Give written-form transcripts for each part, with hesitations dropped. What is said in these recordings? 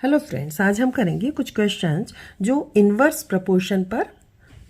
Hello friends, आज हम करेंगे कुछ क्वेश्चंस जो इन्वर्स प्रोपोर्शन पर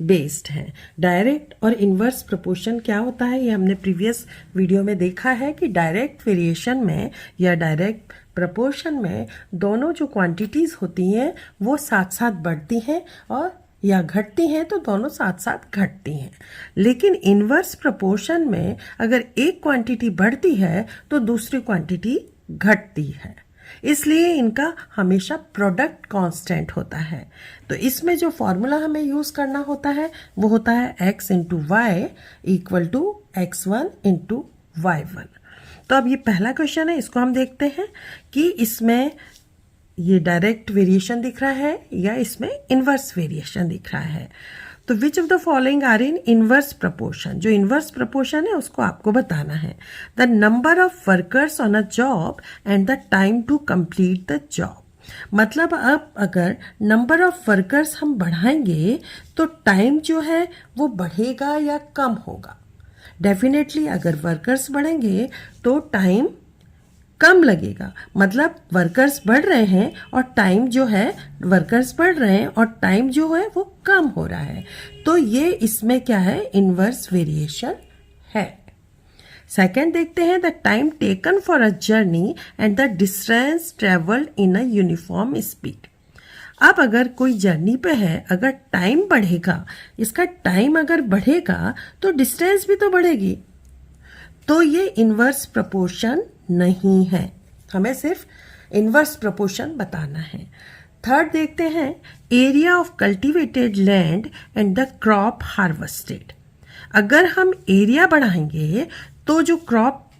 बेस्ड हैं। डायरेक्ट और इन्वर्स प्रोपोर्शन क्या होता है ये हमने प्रीवियस वीडियो में देखा है कि डायरेक्ट वेरिएशन में या डायरेक्ट प्रोपोर्शन में दोनों जो क्वांटिटीज़ होती हैं वो साथ साथ बढ़ती हैं और या घटती हैं तो दोनों साथ साथ घटती हैं। लेकिन इन्वर्स प्रोपोर्शन में अगर एक क्वांटिटी बढ़ती है तो दूसरी क्वांटिटी घटती है, इसलिए इनका हमेशा प्रोडक्ट कांस्टेंट होता है। तो इसमें जो फॉर्मूला हमें यूज करना होता है वो होता है x into y equal to x1 into y1। तो अब ये पहला क्वेश्चन है, इसको हम देखते हैं कि इसमें ये डायरेक्ट वेरिएशन दिख रहा है या इसमें इन्वर्स वेरिएशन दिख रहा है। तो which of the following are in inverse proportion. जो इन्वर्स प्रपोर्शन है उसको आपको बताना है। The number of workers on a job and the time to complete the job. मतलब अब अगर नंबर ऑफ वर्कर्स हम बढ़ाएंगे तो टाइम जो है वो बढ़ेगा या कम होगा। डेफिनेटली अगर वर्कर्स बढ़ेंगे तो टाइम कम लगेगा, मतलब वर्कर्स बढ़ रहे हैं और टाइम जो है वर्कर्स बढ़ रहे हैं और टाइम जो है वो कम हो रहा है। तो ये इसमें क्या है, इन्वर्स वेरिएशन है। सेकेंड देखते हैं, the time taken for a journey and the distance travelled in a uniform speed. अब अगर कोई जर्नी पे है, अगर टाइम बढ़ेगा, इसका टाइम अगर बढ़ेगा तो डिस्टेंस भी तो बढ़ेगी, तो ये इन्वर्स प्रपोर्शन नहीं है। हमें सिर्फ इन्वर्स प्रपोर्शन बताना है। थर्ड देखते हैं, area of cultivated land and the crop harvested. अगर हम एरिया बढ़ाएंगे तो जो क्रॉप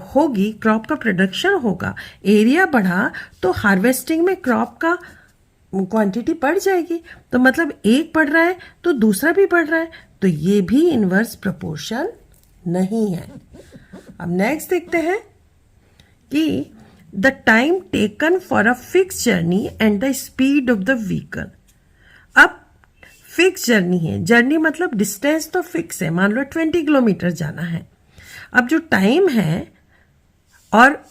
होगी, क्रॉप का प्रोडक्शन होगा, एरिया बढ़ा तो हार्वेस्टिंग में क्रॉप का क्वांटिटी बढ़ जाएगी। तो मतलब एक बढ़ रहा है तो दूसरा भी बढ़ रहा है, तो ये भी इन्वर्स प्रपोर्शन नहीं है। अब नेक्स्ट देखते हैं कि the time taken for a fix journey and the speed of the vehicle. अब फिक्स जर्नी है, जर्नी मतलब डिस्टेंस तो फिक्स है, मान लो 20 किलोमीटर जाना है। अब जो टाइम है और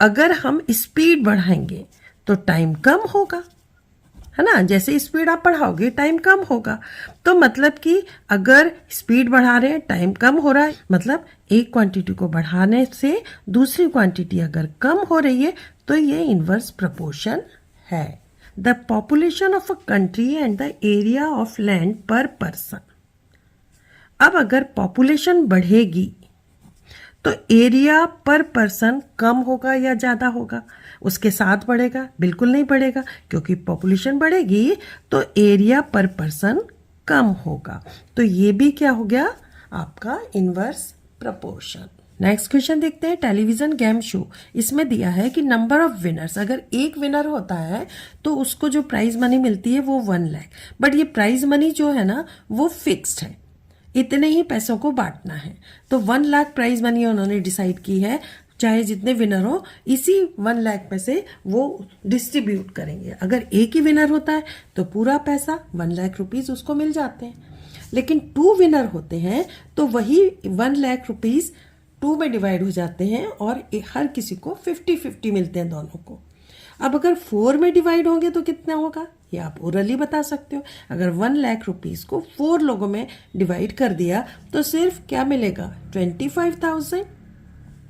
अगर हम स्पीड बढ़ाएंगे तो टाइम कम होगा, है ना। जैसे स्पीड आप बढ़ाओगे टाइम कम होगा। तो मतलब कि अगर स्पीड बढ़ा रहे हैं टाइम कम हो रहा है, मतलब एक क्वांटिटी को बढ़ाने से दूसरी क्वांटिटी अगर कम हो रही है तो ये इन्वर्स प्रपोर्शन है। The population of a country and the area of land पर पर्सन। अब अगर पॉपुलेशन बढ़ेगी तो एरिया पर पर्सन कम होगा या ज़्यादा होगा, उसके साथ बढ़ेगा? बिल्कुल नहीं बढ़ेगा, क्योंकि पॉपुलेशन बढ़ेगी तो एरिया पर पर्सन कम होगा। तो ये भी क्या हो गया, आपका इन्वर्स प्रपोर्शन। नेक्स्ट क्वेश्चन देखते हैं, टेलीविजन गेम शो। इसमें दिया है कि नंबर ऑफ विनर्स, अगर एक विनर होता है तो उसको जो प्राइज मनी मिलती है वो 1 लाख, बट ये प्राइज मनी जो है ना वो फिक्स्ड है, इतने ही पैसों को बांटना है। तो 1 लाख प्राइज मनी उन्होंने डिसाइड की है, चाहे जितने विनर हो इसी 1 लाख में से वो डिस्ट्रीब्यूट करेंगे। अगर एक ही विनर होता है तो पूरा पैसा 1 लाख रुपीज उसको मिल जाते हैं, लेकिन 2 विनर होते हैं तो वही 1 लाख रुपीज 2 में डिवाइड हो जाते हैं और हर किसी को 50-50 मिलते हैं दोनों को। अब अगर 4 में डिवाइड होंगे तो कितना होगा, ये आप ओरली बता सकते हो। अगर 1 लाख रुपीज को 4 लोगों में डिवाइड कर दिया तो सिर्फ क्या मिलेगा, 25,000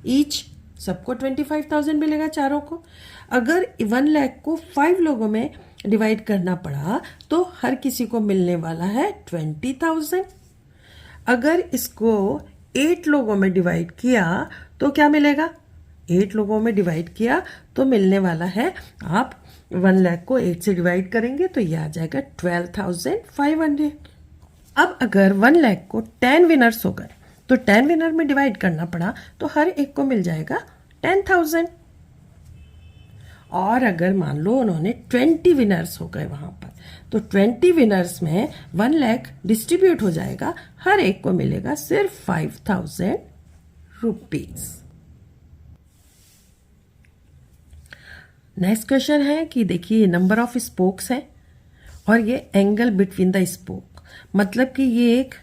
ईच, सबको 25,000 मिलेगा चारों को। अगर 1 लाख को 5 लोगों में डिवाइड करना पड़ा तो हर किसी को मिलने वाला है 20,000। अगर इसको 8 लोगों में डिवाइड किया तो क्या मिलेगा, 8 लोगों में डिवाइड किया तो मिलने वाला है, आप 1 लाख को 8 से डिवाइड करेंगे तो ये आ जाएगा 12,500। अब अगर 1 लाख को 10 विनर्स हो गए तो 10 विनर में डिवाइड करना पड़ा तो हर एक को मिल जाएगा 10,000। और अगर मान लो उन्होंने 20 विनर्स हो गए वहां पर, तो 20 विनर्स में 1 लाख डिस्ट्रीब्यूट हो जाएगा, हर एक को मिलेगा सिर्फ 5,000 रुपीज। नेक्स्ट क्वेश्चन है कि देखिए नंबर ऑफ स्पोक्स है और ये एंगल बिटवीन द स्पोक, मतलब कि ये एक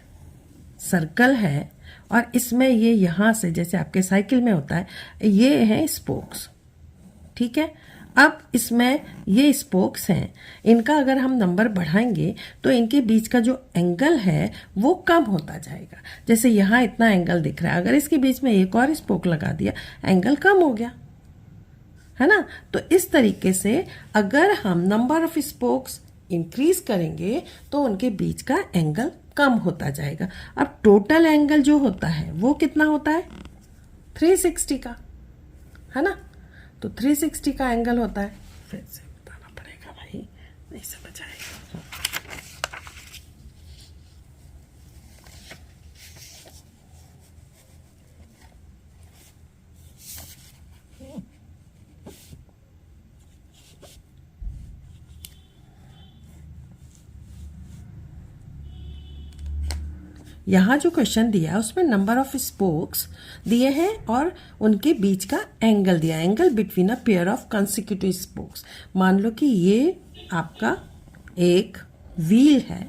सर्कल है और इसमें ये यहाँ से, जैसे आपके साइकिल में होता है, ये है स्पोक्स, ठीक है। अब इसमें ये स्पोक्स हैं, इनका अगर हम नंबर बढ़ाएंगे तो इनके बीच का जो एंगल है वो कम होता जाएगा। जैसे यहाँ इतना एंगल दिख रहा है, अगर इसके बीच में एक और स्पोक लगा दिया एंगल कम हो गया, है ना। तो इस तरीके से अगर हम नंबर ऑफ स्पोक्स इंक्रीज करेंगे तो उनके बीच का एंगल कम होता जाएगा। अब टोटल एंगल जो होता है वो कितना होता है, 360 का, है ना। तो 360 का एंगल होता है, फिर से बताना पड़ेगा भाई, नहीं समझ आएगा। यहाँ जो क्वेश्चन दिया है उसमें नंबर ऑफ स्पोक्स दिए हैं और उनके बीच का एंगल दिया, angle between a pair of consecutive spokes. मान लो कि ये आपका एक व्हील है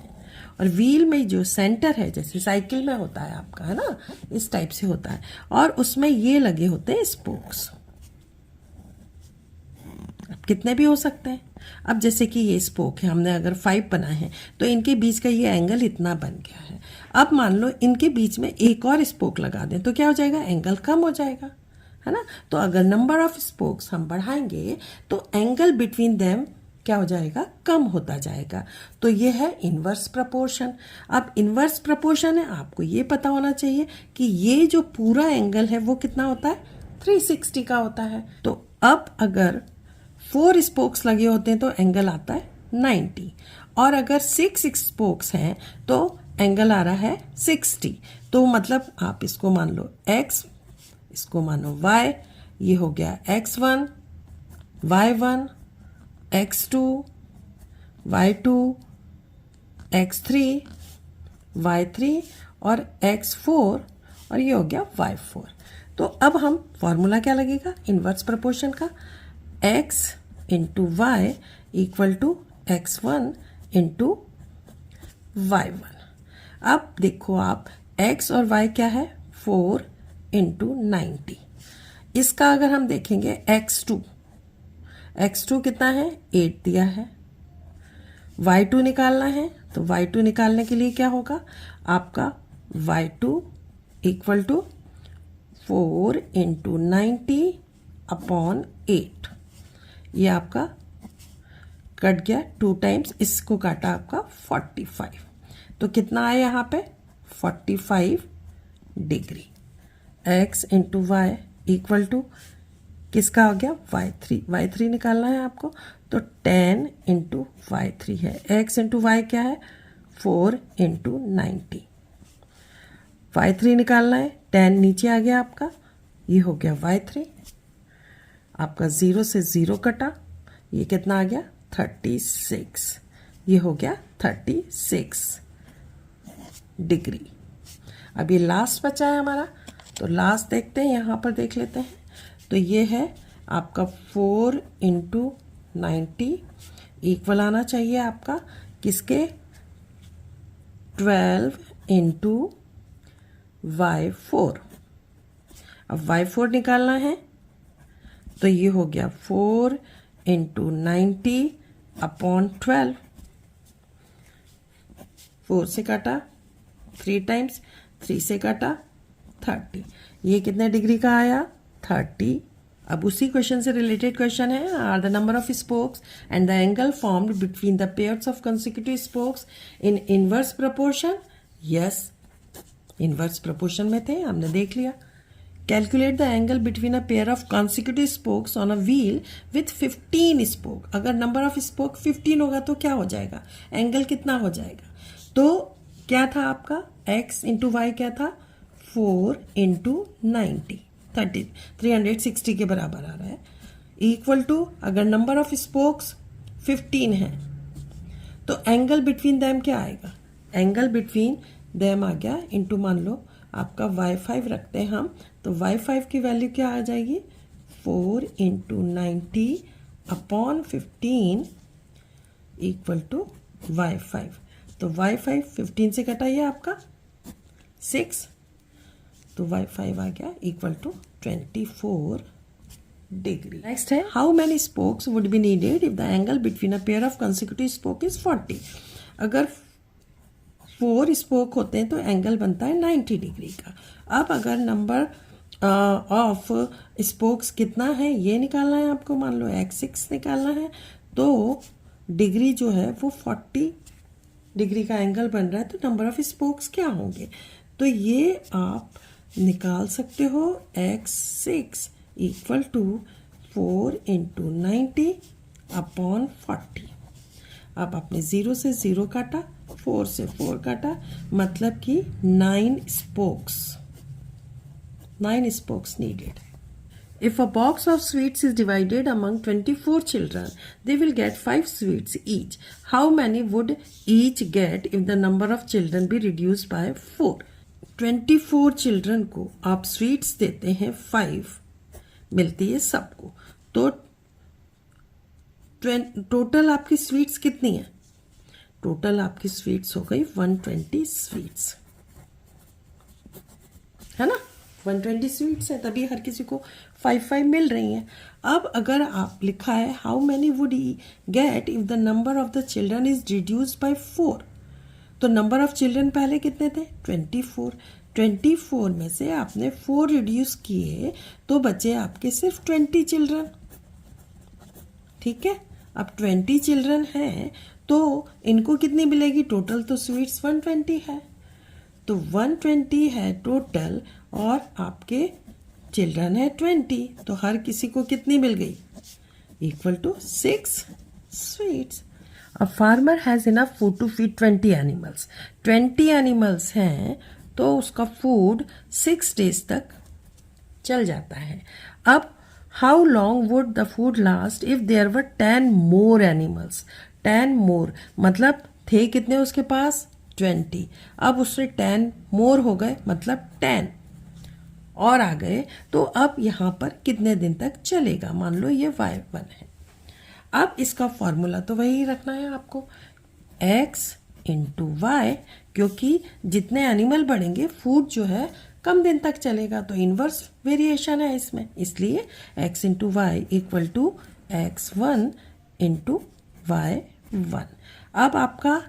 और व्हील में जो सेंटर है, जैसे साइकिल में होता है आपका, है ना, इस टाइप से होता है, और उसमें ये लगे होते हैं स्पोक्स। अब कितने भी हो सकते हैं। अब जैसे कि ये स्पोक है, हमने अगर 5 बनाए हैं तो इनके बीच का ये एंगल इतना बन गया है। अब मान लो इनके बीच में एक और स्पोक लगा दें तो क्या हो जाएगा, एंगल कम हो जाएगा, है ना। तो अगर नंबर ऑफ स्पोक्स हम बढ़ाएंगे तो एंगल बिटवीन देम क्या हो जाएगा, कम होता जाएगा। तो ये है इनवर्स प्रपोर्शन। अब इनवर्स प्रपोर्शन है, आपको ये पता होना चाहिए कि ये जो पूरा एंगल है वो कितना होता है, 360 का होता है। तो अब अगर 4 स्पोक्स लगे होते हैं तो एंगल आता है 90, और अगर 6 स्पोक्स हैं तो एंगल आ रहा है 60। तो मतलब आप इसको मान लो x, इसको मानो y, ये हो गया x1, y1, x2, y2, x3, y3 और x4, और ये हो गया y4। तो अब हम फॉर्मूला क्या लगेगा इनवर्स प्रोपोर्शन का, x into y equal to x1 into y1। अब देखो आप x और y क्या है, 4 इंटू 90। इसका अगर हम देखेंगे x2 कितना है, 8 दिया है। y2 निकालना है तो y2 निकालने के लिए क्या होगा आपका, y2 equal to 4 into 90 upon 8। ये आपका कट गया 2 टाइम्स, इसको काटा आपका 45। तो कितना आया यहाँ पे 45 degree. x into y equal to किसका हो गया, y3 निकालना है आपको, तो 10 इंटू y3 है। x इंटू वाई क्या है, 4 इंटू 90। y3 निकालना है, 10 नीचे आ गया आपका, ये हो गया y3। आपका 0 से 0 कटा, ये कितना आ गया 36, ये हो गया 36 डिग्री। अब ये लास्ट बचा है हमारा, तो लास्ट देखते हैं, यहाँ पर देख लेते हैं। तो ये है आपका 4 इंटू 90 इक्वल आना चाहिए आपका किसके, 12 इंटू y4। अब y4 निकालना है तो ये हो गया 4 इंटू 90 अपॉन 12। 4 से काटा 3 टाइम्स, 3 से काटा 30। ये कितने डिग्री का आया, 30। अब उसी क्वेश्चन से रिलेटेड क्वेश्चन है, are the number of spokes and the angle formed between the pairs of consecutive spokes in inverse proportion. Yes, inverse proportion में थे, हमने देख लिया। Calculate the angle between a pair of consecutive spokes on a wheel with 15 spoke. अगर number of spoke 15 होगा तो क्या हो जाएगा, एंगल कितना हो जाएगा। तो क्या था आपका x इंटू वाई क्या था, 4 इंटू 90, 360 के बराबर आ रहा है, इक्वल टू अगर नंबर ऑफ स्पोक्स 15 है तो एंगल बिटवीन दैम क्या आएगा, एंगल बिटवीन दैम आ गया इंटू, मान लो आपका y5 रखते हैं हम, तो y5 की वैल्यू क्या आ जाएगी, 4 into 90 upon 15 equal to y5। तो y5 15 से कटाइए आपका 6, तो y5 आ गया इक्वल टू 24 डिग्री। नेक्स्ट है how many spokes would be needed if the angle between a pair of consecutive spoke is 40। अगर 4 स्पोक होते हैं तो एंगल बनता है 90 डिग्री का। अब अगर नंबर ऑफ स्पोक्स कितना है ये निकालना है आपको, मान लो x6 निकालना है, तो डिग्री जो है वो 40 डिग्री का एंगल बन रहा है, तो नंबर ऑफ स्पोक्स क्या होंगे, तो ये आप निकाल सकते हो x6 equal to 4 into 90 upon 40। अब आपने 0 से 0 काटा, 4 से 4 काटा, मतलब कि 9 spokes needed. If a box of sweets is divided among 24 children, they will get 5 sweets each. How many would each get if the number of children be reduced by 4? 24 children को आप स्वीट्स देते हैं 5, मिलती है सबको, तो total आपकी sweets कितनी है, टोटल आपकी स्वीट्स हो गई 120 स्वीट्स, है ना, 120 स्वीट्स है, तभी हर किसी को 5 मिल रही हैं। अब अगर आप लिखा है how many would get if the number of the children is reduced by 4, तो नंबर ऑफ चिल्ड्रन पहले कितने थे 24 में से आपने 4 रिड्यूस किए तो बचे आपके सिर्फ 20 चिल्ड्रन, ठीक है। अब 20 चिल्ड्रन हैं तो इनको कितनी मिलेगी, टोटल तो स्वीट्स 120 है, तो 120 है टोटल और आपके चिल्ड्रन है 20, तो हर किसी को कितनी मिल गई, equal to 6 sweets. A farmer has enough food to feed 20 animals, 20 animals हैं तो उसका फूड 6 डेज तक चल जाता है। अब how long would the food last if there were 10 more animals, 10 more मतलब थे कितने उसके पास 20, अब उससे 10 मोर हो गए मतलब 10 और आ गए, तो अब यहाँ पर कितने दिन तक चलेगा, मान लो ये y1 है। अब इसका फॉर्मूला तो वही रखना है आपको, x इंटू वाई, क्योंकि जितने एनिमल बढ़ेंगे फूड जो है कम दिन तक चलेगा, तो इन्वर्स वेरिएशन है इसमें, इसलिए x into y equal to x1 into y1। अब आपका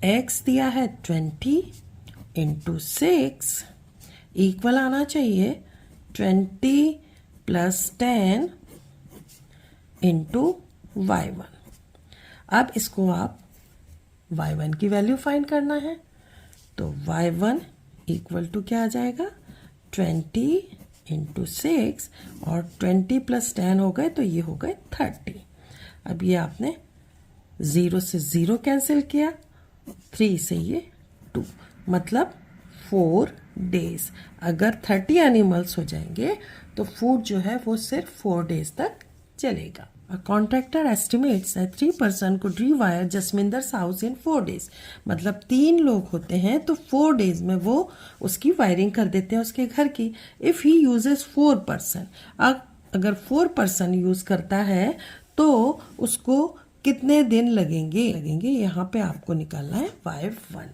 x दिया है 20 इंटू 6 इक्वल आना चाहिए 20 प्लस 10 इंटू y1। अब इसको आप y1 की वैल्यू फाइंड करना है, तो y1 इक्वल टू क्या आ जाएगा 20 इंटू 6 और 20 प्लस 10 हो गए तो ये हो गए 30। अब ये आपने 0 से 0 कैंसिल किया, 3 से ये 2, मतलब 4 डेज। अगर 30 एनिमल्स हो जाएंगे तो फूड जो है वो सिर्फ 4 डेज तक चलेगा। A contractor estimates that 3 person could rewire Jasminder's house in 4 days, मतलब 3 लोग होते हैं तो 4 डेज में वो उसकी वायरिंग कर देते हैं उसके घर की। If he uses 4 person, अगर 4 person यूज़ करता है तो उसको कितने दिन लगेंगे, यहाँ पे आपको निकालना है y1।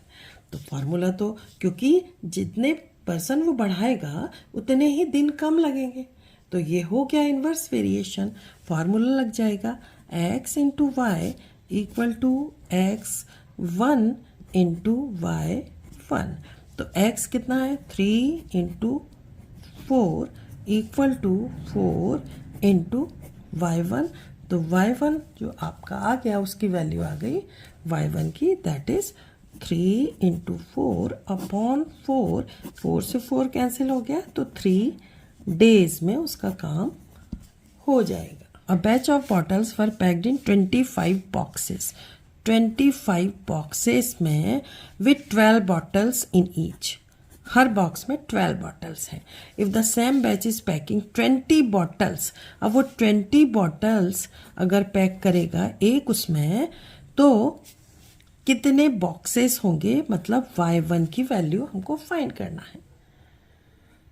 तो फार्मूला तो क्योंकि जितने पर्सन वो बढ़ाएगा उतने ही दिन कम लगेंगे, तो ये हो गया इन्वर्स वेरिएशन। फार्मूला लग जाएगा x into y equal to x1 into y1। तो x कितना है 3 into 4 equal to 4 into y1, तो y1 जो आपका आ गया उसकी वैल्यू आ गई y1 की, दैट इज 3 इंटू 4 अपॉन 4, 4 से 4 कैंसिल हो गया तो 3 डेज में उसका काम हो जाएगा। A batch of bottles were packed in 25 boxes, 25 boxes में विथ 12 बॉटल्स इन ईच, हर बॉक्स में 12 बॉटल्स हैं। If the same batch is packing 20 bottles, अब वो 20 बॉटल्स अगर पैक करेगा एक उसमें तो कितने बॉक्सेस होंगे, मतलब y1 की वैल्यू हमको फाइंड करना है।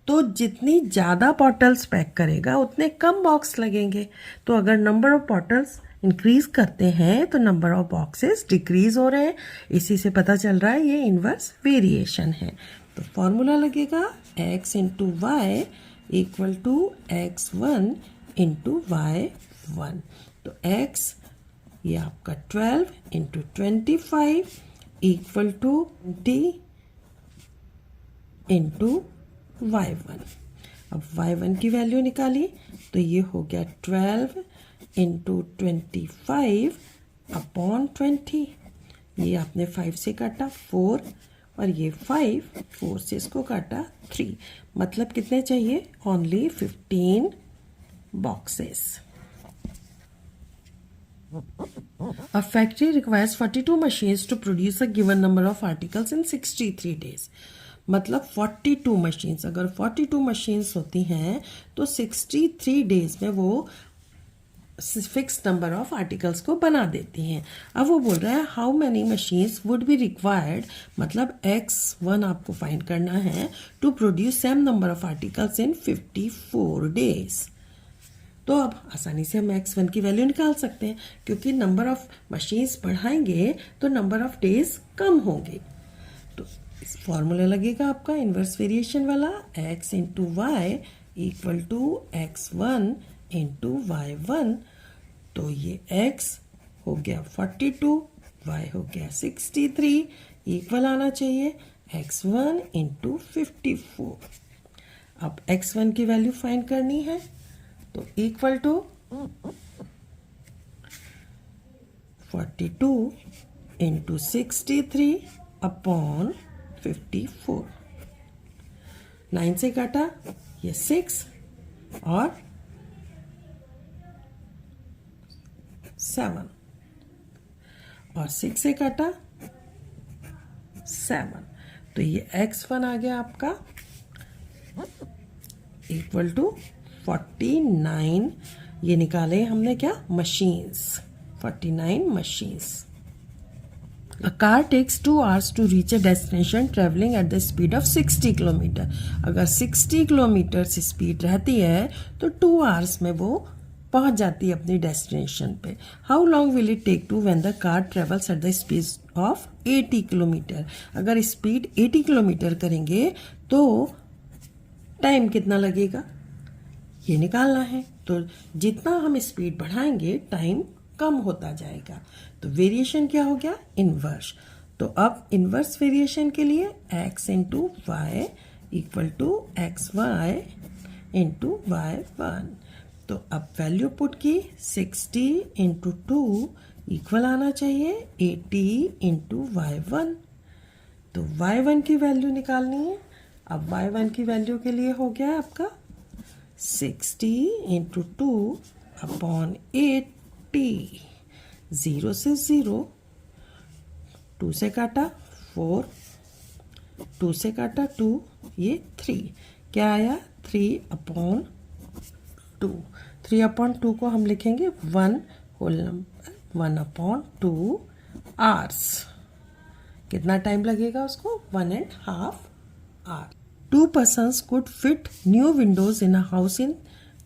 तो जितनी ज़्यादा बॉटल्स पैक करेगा उतने कम बॉक्स लगेंगे, तो अगर नंबर ऑफ बॉटल्स इंक्रीज करते हैं तो नंबर ऑफ बॉक्सेस डिक्रीज हो रहे हैं, इसी से पता चल रहा है ये इन्वर्स वेरिएशन है। तो फॉर्मूला लगेगा x into y equal to x1 into y1। तो x ये आपका 12 into 25 equal to 20 into y1। अब y1 की वैल्यू निकाली तो ये हो गया 12 इंटू 25 अपॉन 20। ये आपने 5 से काटा 4 और ये 4 से इसको काटा 3, मतलब कितने चाहिए? Only 15 boxes. A factory requires 42 machines to produce a given number of articles in 63 days। मतलब 42 मशीन्स, अगर 42 मशीन्स होती हैं तो 63 डेज में वो फिक्स नंबर ऑफ आर्टिकल्स को बना देती हैं। अब वो बोल रहा है how many machines would be required, मतलब x1 आपको फाइंड करना है to produce same number of articles in 54 days. तो अब आसानी से हम x1 की वैल्यू निकाल सकते हैं, क्योंकि नंबर ऑफ मशीन्स बढ़ाएंगे तो नंबर ऑफ डेज कम होंगे। तो इस फॉर्मूला लगेगा आपका इन्वर्स वेरिएशन वाला, x into y equal to x1 into y1। तो ये x हो गया 42, y हो गया 63, इक्वल आना चाहिए x1 इंटू 54। अब x1 की वैल्यू फाइंड करनी है तो इक्वल टू 42 इंटू 63 अपॉन 54। 9 से काटा ये 6 और 7 और 6 से काटा 7। तो ये x1 आ गया आपका इक्वल टू 49। ये निकाले हमने क्या? Machines, 49 machines. A car takes 2 hours to reach a destination traveling at the speed of 60 kilometre. अगर 60 किलोमीटर से स्पीड रहती है तो 2 hours में वो पहुंच जाती है अपनी डेस्टिनेशन पे। How long will it take to when the car travels at the speed of 80 kilometre. अगर स्पीड 80 किलोमीटर करेंगे तो टाइम कितना लगेगा, ये निकालना है। तो जितना हम स्पीड बढ़ाएंगे टाइम कम होता जाएगा। तो वेरिएशन क्या हो गया? इन्वर्स। तो अब इन्वर्स वेरिएशन के लिए x into y equal to x y into y1। तो अब वैल्यू पुट की 60 इंटू 2 इक्वल आना चाहिए 80 इंटू y1। तो y1 की वैल्यू निकालनी है। अब y1 की वैल्यू के लिए हो गया आपका 60 इंटू 2 अपॉन 80। 0 से 0, 2 से काटा 4, 2 से काटा 2, ये 3, क्या आया? 3 अपॉन 2। 3 अपॉन 2 को हम लिखेंगे 1 होल नंबर, 1 अपॉन 2 आवर्स। कितना टाइम लगेगा उसको? 1.5 our. 2 persons could fit new windows in a house in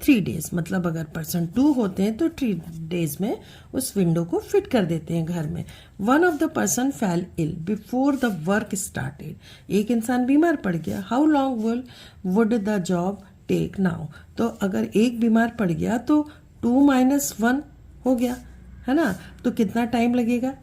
3 days। मतलब अगर पर्सन 2 होते हैं तो 3 days में उस विंडो को फिट कर देते हैं घर में। One of the person fell ill before the work started। एक इंसान बीमार पड़ गया। How long would the job take now। तो अगर एक बीमार पड़ गया तो 2 - 1 हो गया, है ना। तो कितना टाइम लगेगा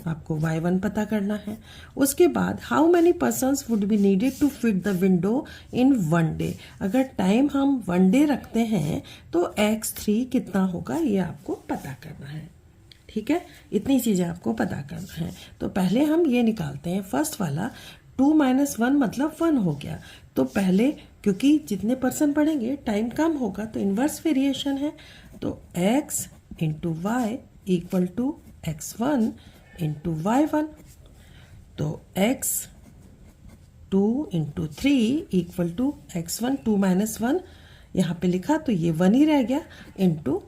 आपको y1 पता करना है। उसके बाद how many persons would be needed to fit the window in 1 day. अगर टाइम हम 1 डे रखते हैं तो x3 कितना होगा ये आपको पता करना है। ठीक है, इतनी चीज़ें आपको पता करना है। तो पहले हम ये निकालते हैं फर्स्ट वाला। 2 - 1 मतलब 1 हो गया। तो पहले क्योंकि जितने पर्सन पढ़ेंगे टाइम कम होगा तो इन्वर्स वेरिएशन है। तो x into y equal to x1 into y1। तो x 2 into 3 equal to x1। 2 - 1 यहाँ पे लिखा तो ये 1 ही रह गया इंटू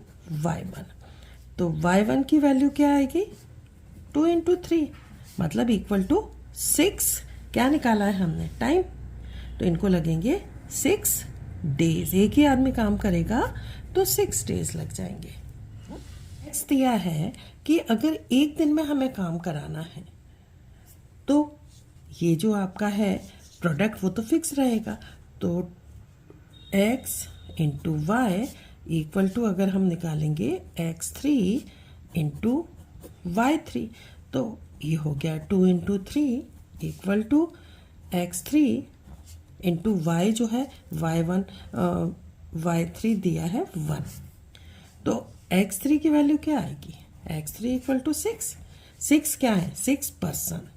y1। तो y1 की वैल्यू क्या आएगी? 2 इंटू 3 मतलब इक्वल टू 6। क्या निकाला है हमने? टाइम। तो इनको लगेंगे 6 डेज। एक ही आदमी काम करेगा तो 6 डेज लग जाएंगे। नेक्स्ट दिया है कि अगर एक दिन में हमें काम कराना है तो ये जो आपका है प्रोडक्ट वो तो फिक्स रहेगा। तो x into y equal to अगर हम निकालेंगे x3 इंटू y3, तो ये हो गया 2 into 3 equal to x3 into y जो है y1 y3 दिया है 1, तो x3 की वैल्यू क्या आएगी? x3 इक्वल टू 6 क्या है? 6 पर्सन।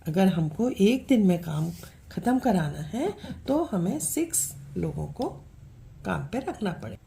अगर हमको एक दिन में काम ख़त्म कराना है तो हमें 6 लोगों को काम पे रखना पड़ेगा।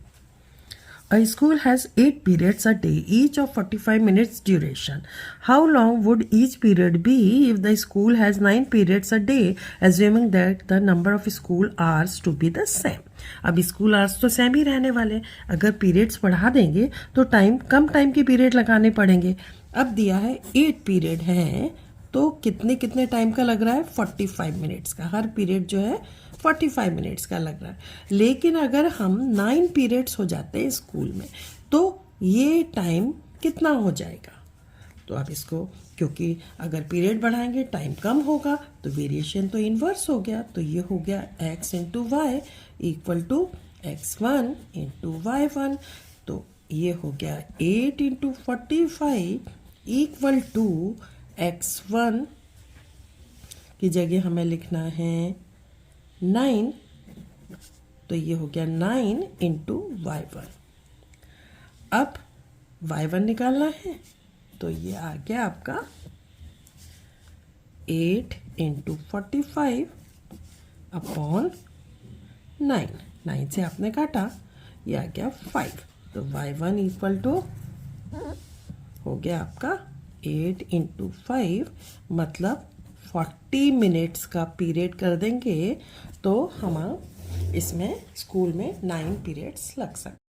A school has 8 periods a day, each of 45 minutes duration. How long would each period be if the school has 9 periods a day, assuming that the number of school hours to be the same? अब school hours तो same ही रहने वाले, अगर periods बढ़ा देंगे तो कम time के period लगाने पड़ेंगे। अब दिया है 8 पीरियड हैं, तो कितने टाइम का लग रहा है? 45 मिनट्स का, हर पीरियड जो है 45 मिनट्स का लग रहा है। लेकिन अगर हम 9 पीरियड्स हो जाते हैं स्कूल में तो ये टाइम कितना हो जाएगा? तो आप इसको, क्योंकि अगर पीरियड बढ़ाएंगे टाइम कम होगा, तो वेरिएशन तो इन्वर्स हो गया, तो ये हो गया x into y equal to x1 into y1, तो ये हो गया 8 इंटू 45 इक्वल टू x1 की जगह हमें लिखना है 9, तो ये हो गया 9 इंटू y1। अब y1 निकालना है, तो ये आ गया आपका 8 इंटू 45 अपॉन 9 से आपने काटा, ये आ गया 5, तो y1 इक्वल टू हो गया आपका 8 इंटू 5, मतलब 40 मिनट्स का पीरियड कर देंगे तो हम इसमें स्कूल में 9 पीरियड्स लग सकते।